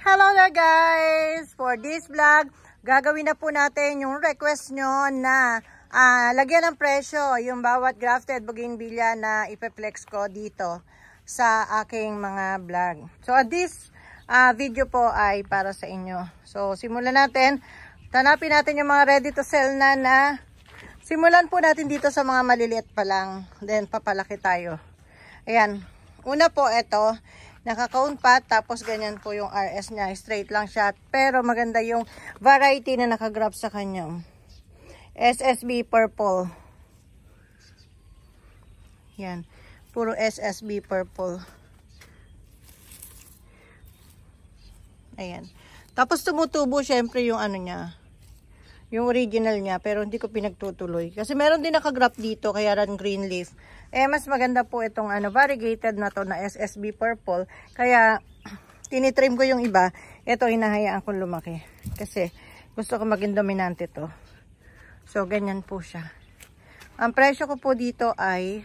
Hello there guys! For this vlog, gagawin na po natin yung request nyo na lagyan ng presyo yung bawat grafted bougainvillea na ipeplex ko dito sa aking mga vlog. So this video po ay para sa inyo. So simulan natin. Tanapin natin yung mga ready to sell na simulan po natin dito sa mga maliliit pa lang. Then papalaki tayo. Ayan. Una po ito. Naka-cone pot, tapos ganyan po yung RS niya. Straight lang siya. Pero maganda yung variety na nakagrab sa kanya. SSB purple. Yan. Puro SSB purple. Ayan. Tapos tumutubo syempre yung ano niya. Yung original niya. Pero hindi ko pinagtutuloy. Kasi meron din nakagrab dito. Kaya ran green leaf. Mas maganda po itong variegated na to na SSB purple. Kaya tinitrim ko yung iba. Ito hinahayaan kong lumaki. Kasi gusto ko maging dominante to. So ganyan po siya. Ang presyo ko po dito ay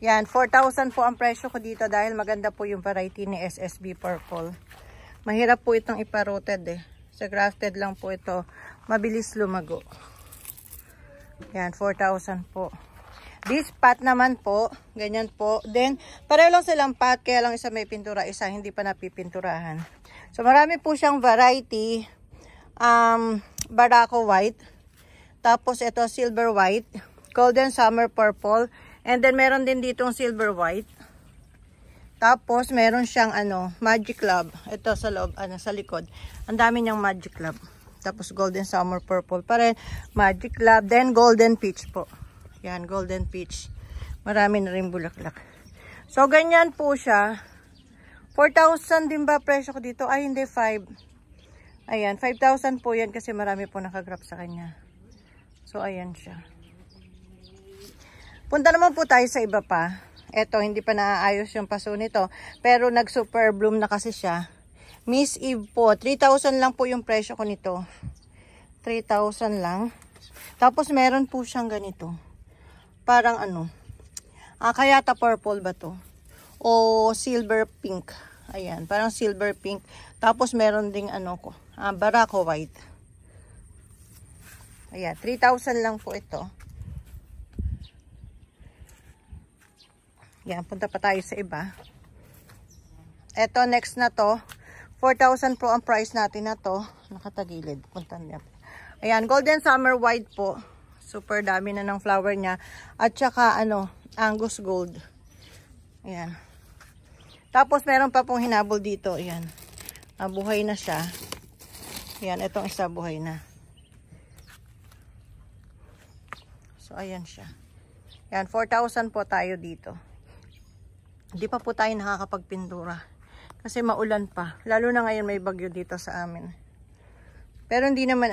yan, 4,000 po ang presyo ko dito dahil maganda po yung variety ni SSB purple. Mahirap po itong ipa-rooted Sa grafted lang po ito. Mabilis lumago. Yan, 4,000 po. This pot naman po, ganyan po. Then, pareho lang silang pot, kaya lang isa may pintura, isa hindi pa napipinturahan. So, marami po siyang variety. Barako white. Tapos, ito silver white. Golden summer purple. And then, meron din ditong silver white. Tapos, meron siyang magic club. Ito sa loob, sa likod. Ang dami niyang magic club. Tapos, golden summer purple pa rin. Magic club. Then, golden peach po. Yan, golden peach. Marami na rin bulaklak. So, ganyan po siya. 4,000 din ba presyo ko dito? Ay, hindi, 5. Ayan, 5,000 po yan kasi marami po nakagrab sa kanya. So, ayan siya. Punta naman po tayo sa iba pa. Eto, hindi pa naaayos yung paso nito. Pero nag-super bloom na kasi siya. Miss Eve po. 3,000 lang po yung presyo ko nito. 3,000 lang. Tapos meron po siyang ganito. Parang kayata purple ba to? O silver pink. Ayan, parang silver pink. Tapos meron ding barako white. Ayan, 3,000 lang po ito. Yan, punta pa tayo sa iba. Eto, next na to. 4,000 po ang price natin na to. Nakatagilid. Punta niya. Ayan, golden summer white po. Super dami na ng flower niya. At saka, Angus gold. Ayan. Tapos, meron pa pong hinabol dito. Ayan. Buhay na siya. Ayan, itong isa buhay na. So, ayan siya. Ayan, 4,000 po tayo dito. Hindi pa po tayo nakakapagpintura. Kasi maulan pa. Lalo na ngayon may bagyo dito sa amin. Pero hindi naman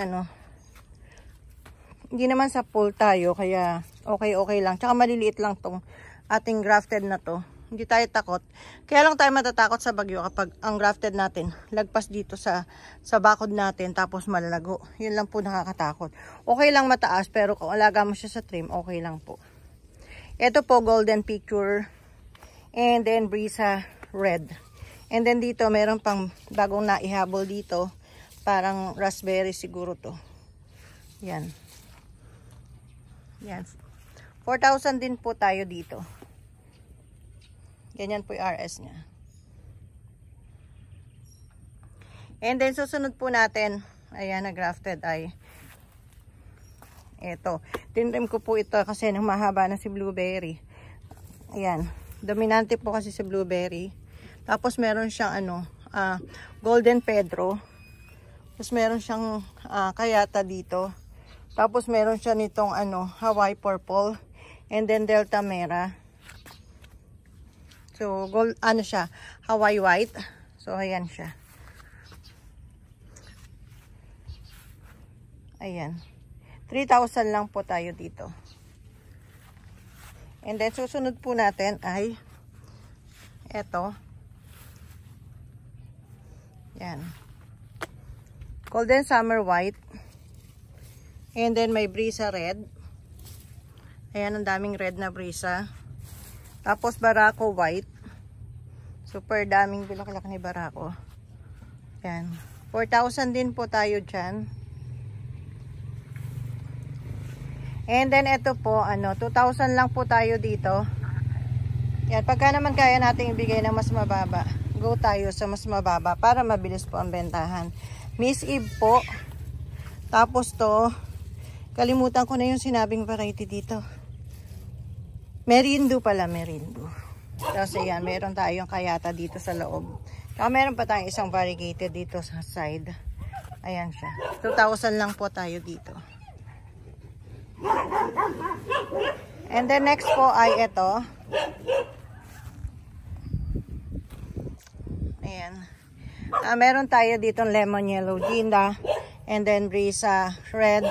hindi naman sa pool tayo. Kaya okay lang. Tsaka maliliit lang tong ating grafted na to. Hindi tayo takot. Kaya lang tayo matatakot sa bagyo kapag ang grafted natin lagpas dito sa bakod natin tapos malalago. Yun lang po nakakatakot. Okay lang mataas pero kung alaga mo siya sa trim, okay lang po. Ito po golden picture. And then brisa red. And then dito meron pang bagong naihabol dito. Parang raspberry siguro to. Yan. Yan. 4,000 din po tayo dito. Ganyan po yung RS niya. And then susunod po natin. Ayan, na-grafted ay eto. Tinrim ko po ito kasi mahaba na si blueberry. Ayan. Dominante po kasi si blueberry. Tapos meron siyang golden pedro. Tapos meron siyang kayata dito. Tapos meron siya nitong Hawaii purple. And then delta mera. So gold siya, Hawaii white. So ayan siya. Ayan. 3,000 lang po tayo dito. And then, susunod po natin ay eto. Yan. Golden summer white. And then, may brisa red. Ayan, ang daming red na brisa. Tapos Barako white. Super daming bulaklak ni Barako. Yan. 4,000 din po tayo dyan. And then ito po, 2,000 lang po tayo dito. Yan, pagka naman kaya natin ibigay ng mas mababa, go tayo sa mas mababa para mabilis po ang bentahan. Miss Eve po. Tapos to, kalimutan ko na yung sinabing variety dito. Merindu pala, Merindu. Tapos ayan, meron tayong kayata dito sa loob. Saka meron pa tayong isang variegated dito sa side. Ayan siya. 2,000 lang po tayo dito. And then next po ay ito. Ayan. Meron tayo dito lemon yellow ginda. And then brisa red.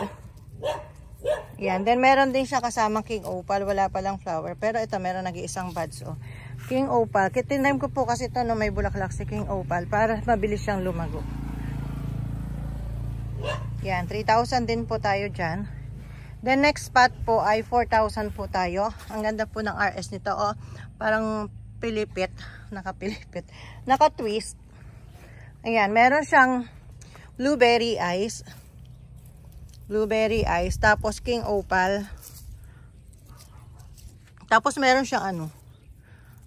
Ayan. Then meron din siya kasamang king opal. Wala palang flower. Pero ito meron nag-iisang buds. Oh. King opal. Kitinime ko po kasi ito no, may bulaklak si king opal. Para mabilis siyang lumago. Ayan. 3,000 din po tayo dyan. Then next spot po ay 4,000 po tayo. Ang ganda po ng RS nito. Oh. Parang pilipit. Nakapilipit. Naka-twist. Ayan. Meron siyang blueberry eyes. Blueberry eyes. Tapos king opal. Tapos meron siyang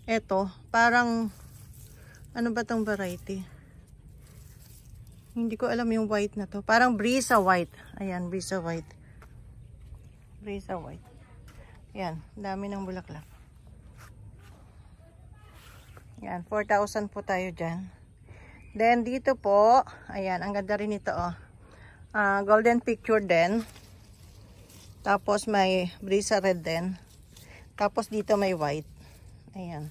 ito. Parang ano ba tong variety? Hindi ko alam yung white na to. Parang brisa white. Ayan, brisa white. Brisa white. Ayan, dami ng bulaklak. Ayan, 4,000 po tayo dyan. Then dito po, ayan, ang ganda rin ito oh. Golden picture din. Tapos may brisa red din. Tapos dito may white. Ayan.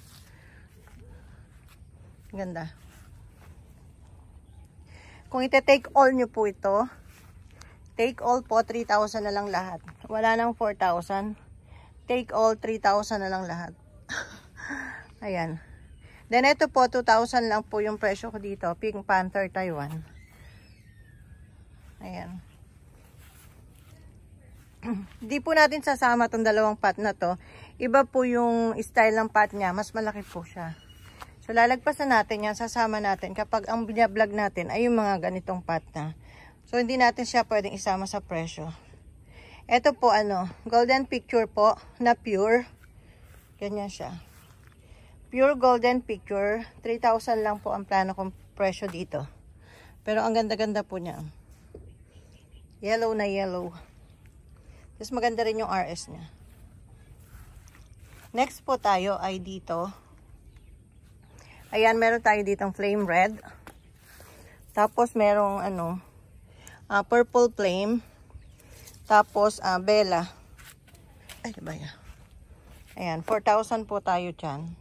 Ganda. Kung ite-take all nyo po ito, take all po 3,000 na lang lahat. Wala nang 4,000. Take all 3,000 na lang lahat. Ayan. Then ito po 2,000 lang po yung presyo ko dito. Pink Panther Taiwan. Ayan. Di po natin sasama tong dalawang pot na to. Iba po yung style ng pot niya. Mas malaki po siya. So lalagpasan natin yan. Sasama natin kapag ang binablog natin ay yung mga ganitong pot na. So hindi natin siya pwedeng isama sa presyo. Ito po golden picture po na pure. Ganyan siya. Pure golden picture, 3,000 lang po ang plano kong presyo dito. Pero ang ganda-ganda po niya. Yellow na yellow. Tapos maganda rin yung RS niya. Next po tayo ay dito. Ayan, meron tayo ditong flame red. Tapos merong purple flame. Tapos bella. Ay, diba yan? Ayan, 4,000 po tayo dyan.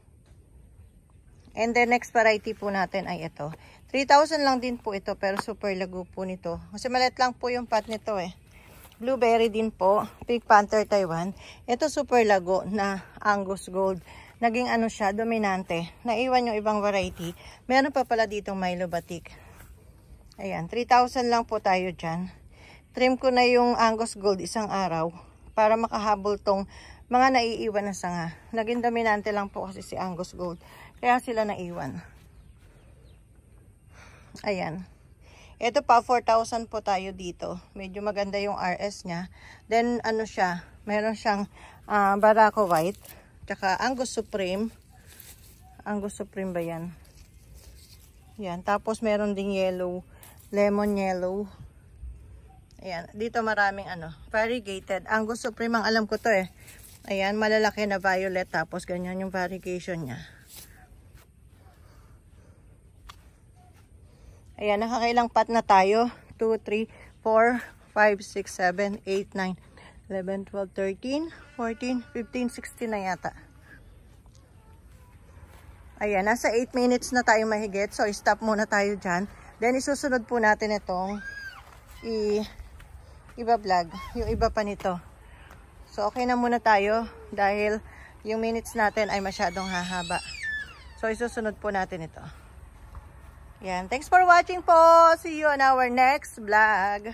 And the next variety po natin ay ito. 3,000 lang din po ito pero super lago po nito. Kasi maliit lang po yung pot nito eh. Blueberry din po. Pink Panther Taiwan. Ito super lago na Angus Gold. Naging siya, dominante. Naiwan yung ibang variety. Meron pa pala ditong Milo Batik. Ayan, 3,000 lang po tayo dyan. Trim ko na yung Angus Gold isang araw para makahabol tong mga naiiwan na sanga. Naging dominante lang po kasi si Angus Gold. Kaya sila naiwan. Ayan. Ito pa, 4,000 po tayo dito. Medyo maganda yung RS niya. Then, siya, meron siyang Barako White. Tsaka Angus Supreme. Angus Supreme ba yan? Yan. Tapos, meron ding yellow. Lemon yellow. Ayan. Dito maraming variegated. Angus Supreme, ang alam ko to eh. Ayan, malalaki na violet. Tapos, ganyan yung variegation niya. Ayan, nakakailang pot na tayo. 2, 3, 4, 5, 6, 7, 8, 9, 11, 12, 13, 14, 15, 16 na yata. Ayan, nasa 8 minutes na tayo mahigit. So, stop muna tayo dyan. Then, isusunod po natin itong iba-vlog. Yung iba pa nito. So, okay na muna tayo dahil yung minutes natin ay masyadong hahaba. So, isusunod po natin ito. Yan. Thanks for watching po. See you on our next vlog.